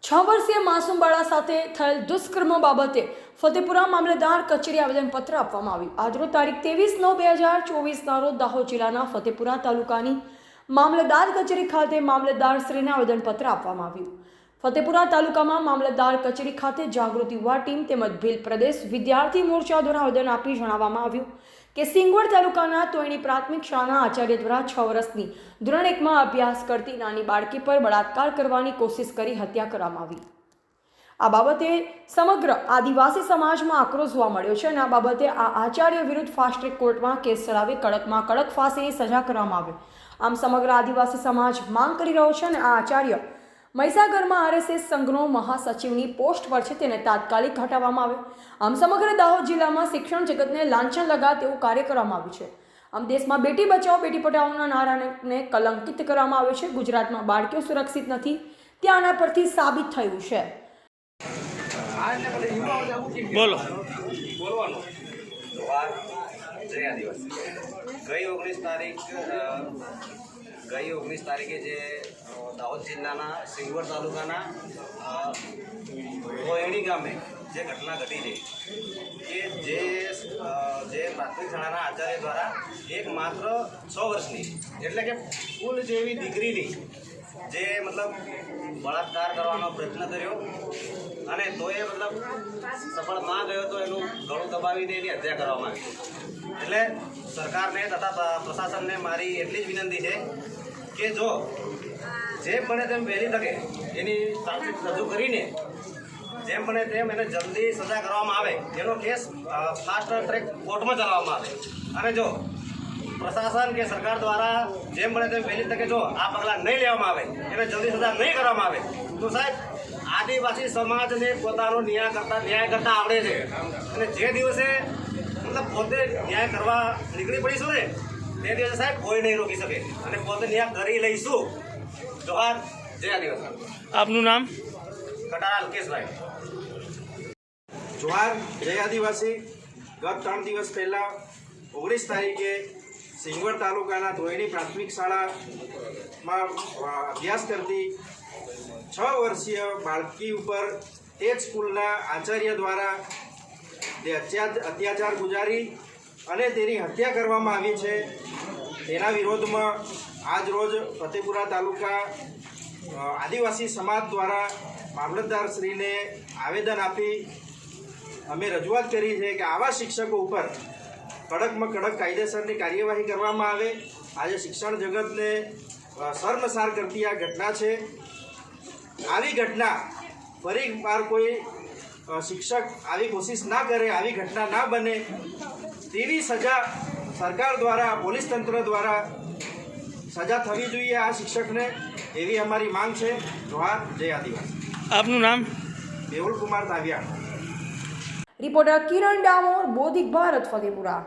6 વર્ષીય માસૂમ બાળા સાથે થયેલ દુષ્કર્મ બાબતે ફતેપુરા મામલતદાર કચેરી આવેદનપત્ર આપવામાં આવ્યું। આજરોજ તારીખ 23/9/2024 રોજ દાહોદ જિલ્લાના ફતેપુરા તાલુકાની મામલતદાર કચેરી ખાતે મામલતદારશ્રીને આવેદનપત્ર આપવામાં આવ્યું। ફતેપુરા તાલુકામાં મામલતદાર કચેરી ખાતે જાગૃતિ યુવા ટીમ તેમજ ભીલ પ્રદેશ વિદ્યાર્થી મોરચા દ્વારા આવેદન આપી જણાવવામાં આવ્યું કે સિંગવડ તાલુકાના તોયણી પ્રાથમિક શાળાના આચાર્ય દ્વારા 6 વર્ષની ધોરણ 1માં અભ્યાસ કરતી નાની બાળકી પર બળાત્કાર કરવાની કોશિશ કરી હત્યા કરવામાં આવી। આ બાબતે સમગ્ર આદિવાસી સમાજમાં આક્રોશ જોવા મળ્યો છે અને આ બાબતે આ આચાર્ય વિરુદ્ધ ફાસ્ટ ટ્રેક કોર્ટમાં કેસ ચલાવી કડકમાં કડક ફાંસીની સજા કરવામાં આવે। આમ સમગ્ર આદિવાસી સમાજ માંગ કરી રહ્યો છે અને આ આચાર્ય મહીસાગરમાં આરએસએસ સંઘનો મહાસચિવની પોસ્ટ પર છે તેને તાત્કાલિક હટાવવામાં આવે। આમ સમગ્ર દાહોદ જિલ્લામાં શિક્ષણ જગતને લાંછન લગાવે તેવું કાર્ય કરવામાં આવ્યું છે। આમ દેશમાં બેટી બચાવો બેટી પઢાઓના નારાને કલંકિત કરવામાં આવ્યો છે। ગુજરાતમાં બાળકીઓ સુરક્ષિત નથી તે આના પરથી સાબિત થયું છે। બોલો જય આદિવાસી ગઈ 19 તારીખે જે દાહોદ જિલ્લાના સિંગવડ તાલુકાના તોયણી ગામે જે ઘટના ઘટી છે કે જે પ્રાથમિક શાળાના આચાર્ય દ્વારા એક માત્ર 6 વર્ષની એટલે કે ફૂલ જેવી દીકરીની જે મતલબ બળાત્કાર કરવાનો પ્રયત્ન કર્યો અને તો એ મતલબ સફળ ના ગયો તો એનું ગળું દબાવીને એની હત્યા કરવામાં આવી। એટલે સરકારને તથા પ્રશાસનને મારી એટલી જ વિનંતી છે કે જો જે બને તેમ વહેલી તકે એની ચાર્જશીટ રજૂ કરીને જેમ બને તેમ એને જલ્દી સજા કરવામાં આવે, એનો કેસ ફાસ્ટ ટ્રેક કોર્ટમાં ચલાવવામાં આવે અને જો પ્રશાસન કે સરકાર દ્વારા જેમ બને તેમ વહેલી તકે જો આ પગલાં નહીં લેવામાં આવે, એને જલ્દી સજા નહીં કરવામાં આવે તો સાહેબ આદિવાસી સમાજને પોતાનો ન્યાય કરતા આવડે છે અને જે દિવસે મતલબ પોતે ન્યાય કરવા નીકળી પડીશું ને તે દિવસે સાહેબ કોઈ નહીં રોકી શકે અને પોતે ન્યાય કરી લઈશું। જોહાર, જય આદિવાસી। આપનું નામ? કટારા અલ્કેશભાઈ। જોહાર, જય આદિવાસી। ગત 3 દિવસ પહેલાં 19 તારીખે સિંગવડ તાલુકાના તોયણી પ્રાથમિક શાળામાં અભ્યાસ કરતી 6 વર્ષીય બાળકી ઉપર તે જ સ્કૂલના આચાર્ય દ્વારા અત્યાચાર ગુજારી અને તેની હત્યા કરવામાં આવી છે। તેના વિરોધમાં આજ રોજ ફતેપુરા તાલુકા આદિવાસી સમાજ દ્વારા મામલતદારશ્રીને આવેદન આપી અમે રજૂઆત કરી છે કે આવા શિક્ષકો ઉપર કડકમાં કડક કાયદેસરની કાર્યવાહી કરવામાં આવે। આજે શિક્ષણ જગતને શર્મસાર કરતી આ ઘટના છે। આવી ઘટના ફરી વાર કોઈ શિક્ષક આવી કોશિશ ના કરે, આવી ઘટના ના બને તેવી સજા સરકાર દ્વારા, પોલીસ તંત્ર દ્વારા સજા થવી જોઈએ આ શિક્ષકને, એવી અમારી માંગ છે। જોહાર, જય આદિવાસી। આપનું નામ? મેહુલ કુમાર તાવિયા। રિપોર્ટર કિરણ ડામોર, બોધિક ભારત, ફતેપુરા।